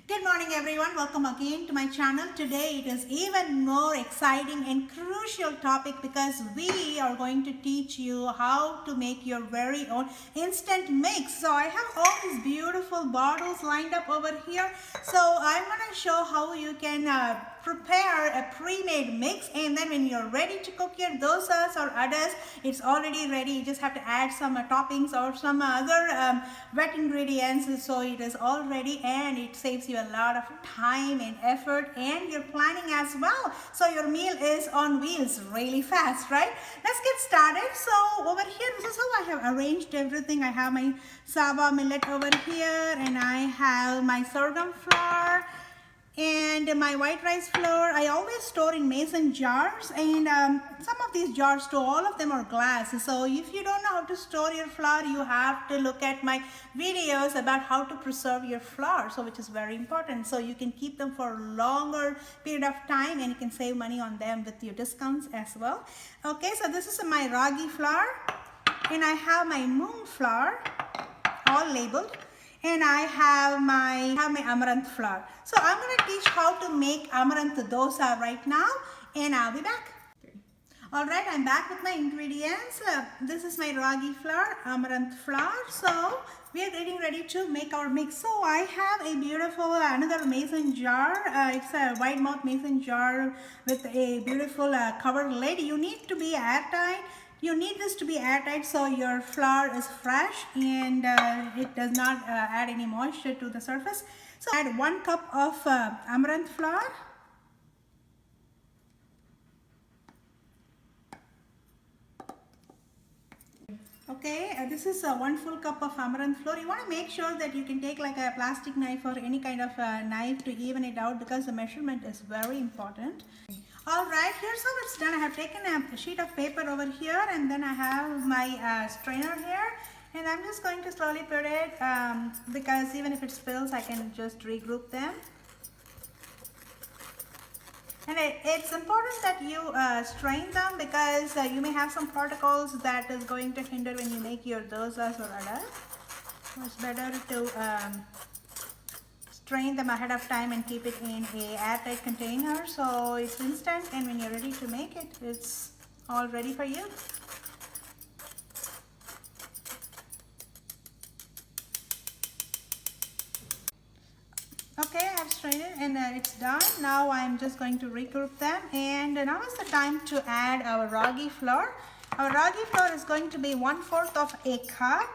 Good morning everyone, welcome again to my channel. Today it is even more exciting and crucial topic because we are going to teach you how to make your very own instant mix. So I have all these beautiful bottles lined up over here. So I'm going to show how you can prepare a pre-made mix, and then when you're ready to cook your dosas or adas, it's already ready. You just have to add some toppings or some other wet ingredients, so it is all ready and it saves you a lot of time and effort and your planning as well. So your meal is on wheels really fast, right? Let's get started. So over here, this is how I have arranged everything. I have my Sava millet over here, and I have my sorghum flour and my white rice flour. I always store in mason jars, and some of these jars too, all of them are glass. So if you don't know how to store your flour, you have to look at my videos about how to preserve your flour, so which is very important. So you can keep them for a longer period of time and you can save money on them with your discounts as well. Okay, so this is my ragi flour, and I have my moong flour all labeled, and I have my amaranth flour. So I'm going to teach how to make amaranth dosa right now, and I'll be back. Alright, I'm back with my ingredients. This is my ragi flour, amaranth flour. So we are getting ready to make our mix. So I have a beautiful another mason jar. It's a wide mouth mason jar with a beautiful cover lid. You need to be airtight. You need this to be airtight so your flour is fresh and it does not add any moisture to the surface. So add 1 cup of amaranth flour. Okay, this is 1 full cup of amaranth flour. You want to make sure that you can take like a plastic knife or any kind of knife to even it out, because the measurement is very important. Alright, here's how it's done. I have taken a sheet of paper over here, and then I have my strainer here, and I'm just going to slowly put it because even if it spills, I can just regroup them. And it's important that you strain them, because you may have some particles that is going to hinder when you make your dosas or adas. So it's better to strain them ahead of time and keep it in a airtight container, so it's instant, and when you're ready to make it, it's all ready for you. Okay, I've strained it and it's done. Now I'm just going to regroup them, and now is the time to add our ragi flour. Our ragi flour is going to be 1/4 of a cup.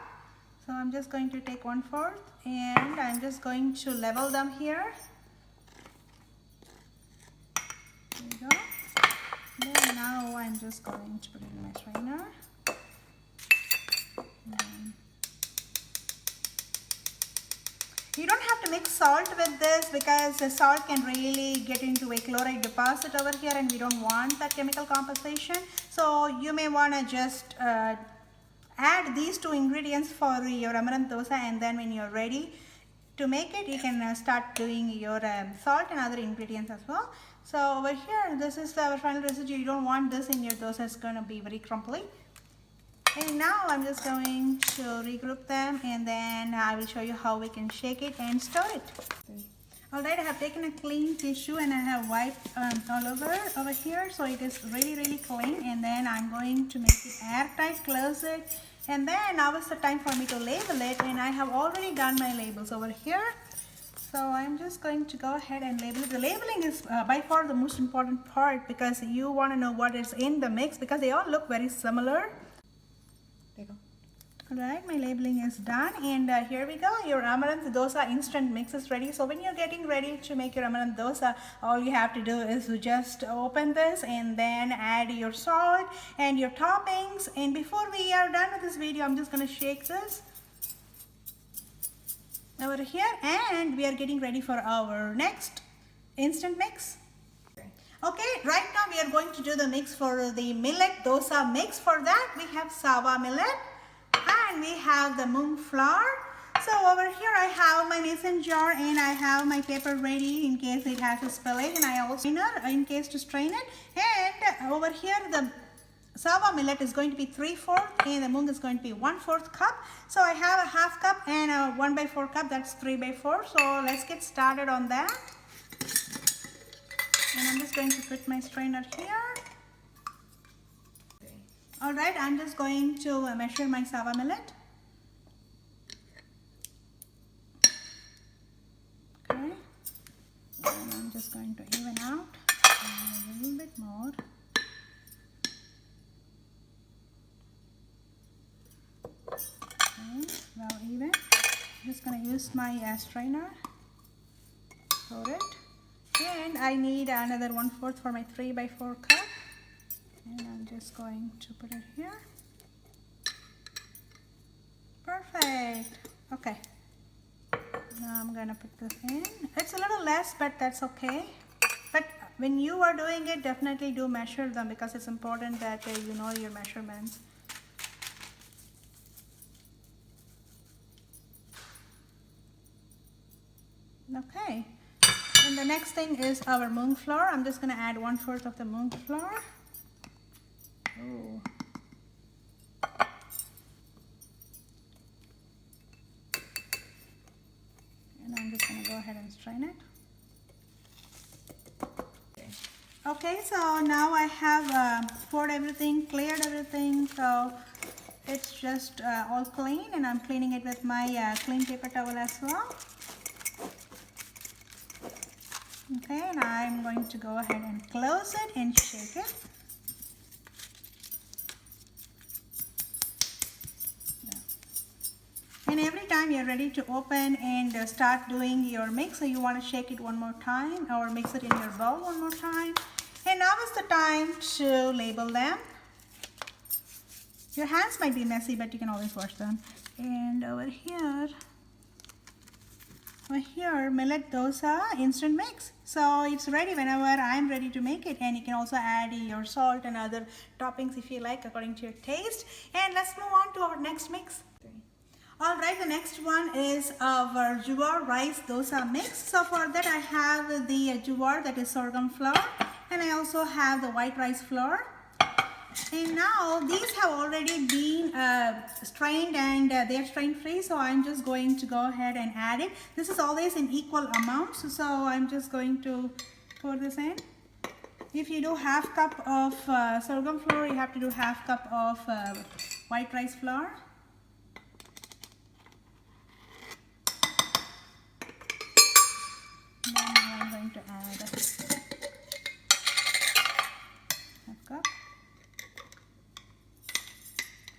So I'm just going to take 1/4 and I'm just going to level them here. There we go. Then now I'm just going to put it in my strainer. You don't have to mix salt with this, because the salt can really get into a chloride deposit over here, and we don't want that chemical composition. So you may want to just add these 2 ingredients for your amaranth dosa, and then when you're ready to make it, you can start doing your salt and other ingredients as well. So over here, this is our final residue. You don't want this in your dosa, it's going to be very crumbly. And now I'm just going to regroup them, and then I will show you how we can shake it and store it. Alright, I have taken a clean tissue and I have wiped all over here, so it is really clean. And then I'm going to make it airtight, close it, and then now is the time for me to label it, and I have already done my labels over here. So I'm just going to go ahead and label it. The labeling is by far the most important part, because you want to know what is in the mix, because they all look very similar. There you go. Alright, my labeling is done, and here we go. Your amaranth dosa instant mix is ready. So when you're getting ready to make your amaranth dosa, all you have to do is just open this and then add your salt and your toppings. And before we are done with this video, I'm just going to shake this over here, and we are getting ready for our next instant mix. Okay, right now we are going to do the mix for the millet dosa mix. For that, we have Sava millet and we have the moong flour. So over here I have my mason jar, and I have my paper ready in case it has a spillage, and I also strainer in case to strain it. And over here the Sava millet is going to be 3/4 and the moong is going to be 1/4 cup. So I have a 1/2 cup and a 1/4 cup, that's 3/4. So let's get started on that. And I'm just going to put my strainer here. Alright, I'm just going to measure my Sava millet. Okay, and I'm just going to even out a little bit more. Okay, well even. I'm just going to use my strainer. Pour it. And I need another 1/4 for my 3/4 cup. And I'm just going to put it here. Perfect. Okay. Now I'm gonna put this in. It's a little less, but that's okay. But when you are doing it, definitely do measure them because it's important that you know your measurements. Okay. And the next thing is our moong flour. I'm just gonna add 1/4 of the moong flour. Oh. And I'm just going to go ahead and strain it. Okay, so now I have poured everything, cleared everything, so it's just all clean, and I'm cleaning it with my clean paper towel as well. Okay, and I'm going to go ahead and close it and shake it. And every time you're ready to open and start doing your mix, so you want to shake it one more time or mix it in your bowl one more time. And now is the time to label them. Your hands might be messy, but you can always wash them. And over here, Millet Dosa instant mix. So it's ready whenever I'm ready to make it, and you can also add your salt and other toppings if you like according to your taste. And let's move on to our next mix. Alright, the next one is our Jowar rice dosa mix. So for that I have the Jowar, that is sorghum flour, and I also have the white rice flour. And now these have already been strained, and they're strain free, so I'm just going to go ahead and add it. This is always in equal amounts, so I'm just going to pour this in. If you do 1/2 cup of sorghum flour, you have to do 1/2 cup of white rice flour. Then I'm going to add 1/2 cup.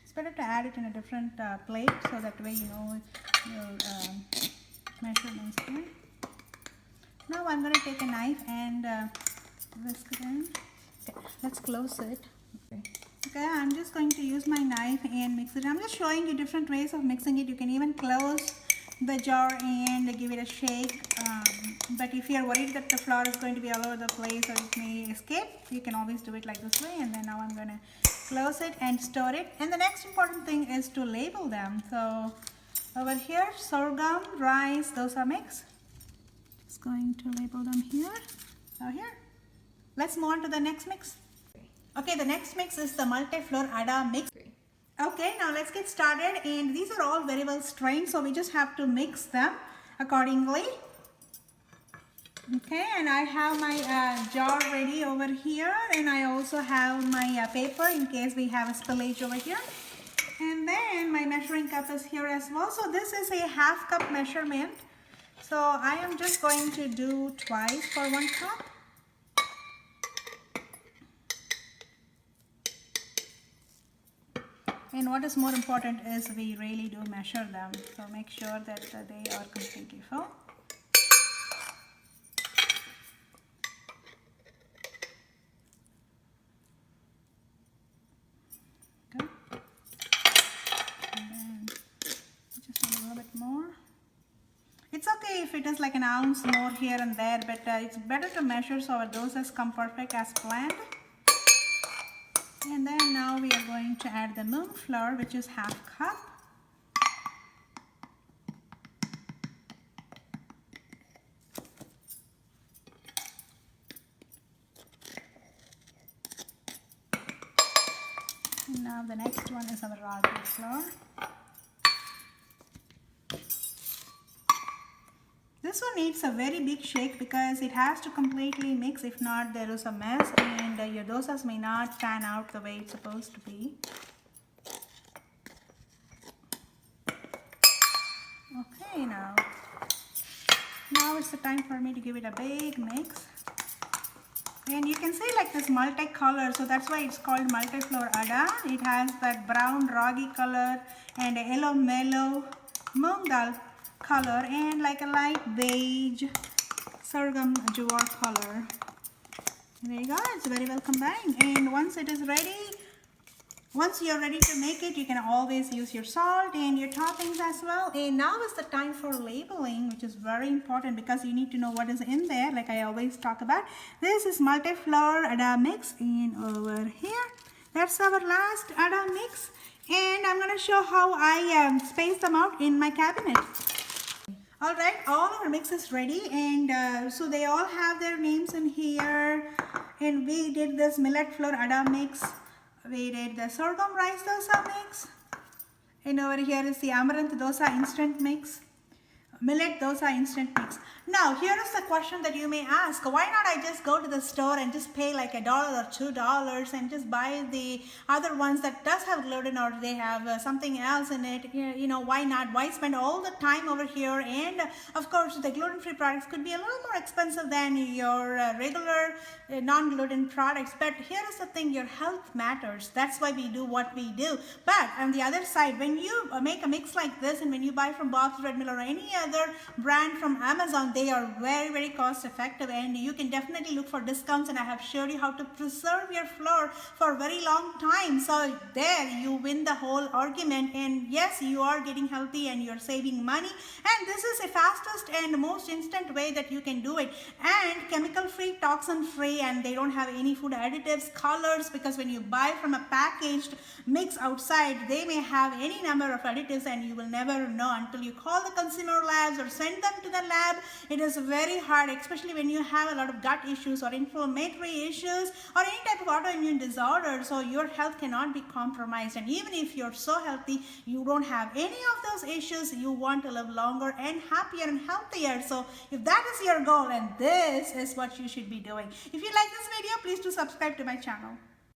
It's better to add it in a different plate, so that way you know your measurements here. Now I'm going to take a knife and whisk it in. Okay, let's close it. Okay, I'm just going to use my knife and mix it. I'm just showing you different ways of mixing it. You can even close the jar and give it a shake. But if you're worried that the flour is going to be all over the place or it may escape, you can always do it like this way. And then now I'm going to close it and store it. And the next important thing is to label them. So over here, sorghum rice dosa mix. Just going to label them here. Now here. Let's move on to the next mix. Okay, the next mix is the multi-flour ada mix. Okay, now let's get started, and these are all very well strained, so we just have to mix them accordingly. Okay, and I have my jar ready over here, and I also have my paper in case we have a spillage over here. And then my measuring cup is here as well. So this is a 1/2 cup measurement. So I am just going to do twice for 1 cup. And what is more important is we really do measure them. So make sure that they are completely full. Okay. And then just a little bit more. It's okay if it is like an ounce more here and there, but it's better to measure so our dosas come perfect as planned. And then now we are going to add the moong flour, which is 1/2 cup. Now the next one is our ragi flour. This one needs a very big shake because it has to completely mix. If not, there is a mess and your dosas may not pan out the way it's supposed to be. Okay, now it's the time for me to give it a big mix. And you can see like this multi-color, so that's why it's called multi-flour ada. It has that brown ragi color and a yellow mellow moong dal color and like a light beige sorghum jowar color. There you go, it's very well combined. And once it is ready, once you're ready to make it, you can always use your salt and your toppings as well. And now is the time for labeling, which is very important because you need to know what is in there, like I always talk about. This is multi-flour ada mix, and over here, that's our last ada mix. And I'm going to show how I space them out in my cabinet. Alright, all our mix is ready, and so they all have their names in here. And we did this millet flour ada mix. We did the sorghum rice dosa mix, and over here is the Amaranth Dosa instant mix, Millet Dosa instant mix. Now here is the question that you may ask, why not I just go to the store and just pay like $1 or $2 and just buy the other ones that does have gluten or they have something else in it? You know, why not? Why spend all the time over here? And of course the gluten-free products could be a little more expensive than your regular non-gluten products, but here is the thing, your health matters. That's why we do what we do. But on the other side, when you make a mix like this and when you buy from Bob's Red Mill or any other brand from Amazon, they are very, very cost effective, and you can definitely look for discounts, and I have showed you how to preserve your flour for a very long time. So there you win the whole argument, and yes, you are getting healthy and you're saving money, and this is the fastest and most instant way that you can do it, and chemical free, toxin free, and they don't have any food additives, colors, because when you buy from a packaged mix outside, they may have any number of additives and you will never know until you call the consumer labs or send them to the lab. It is very hard, especially when you have a lot of gut issues or inflammatory issues or any type of autoimmune disorder, so your health cannot be compromised. And even if you're so healthy, you don't have any of those issues, you want to live longer and happier and healthier. So if that is your goal, and this is what you should be doing. If you like this video, please do subscribe to my channel.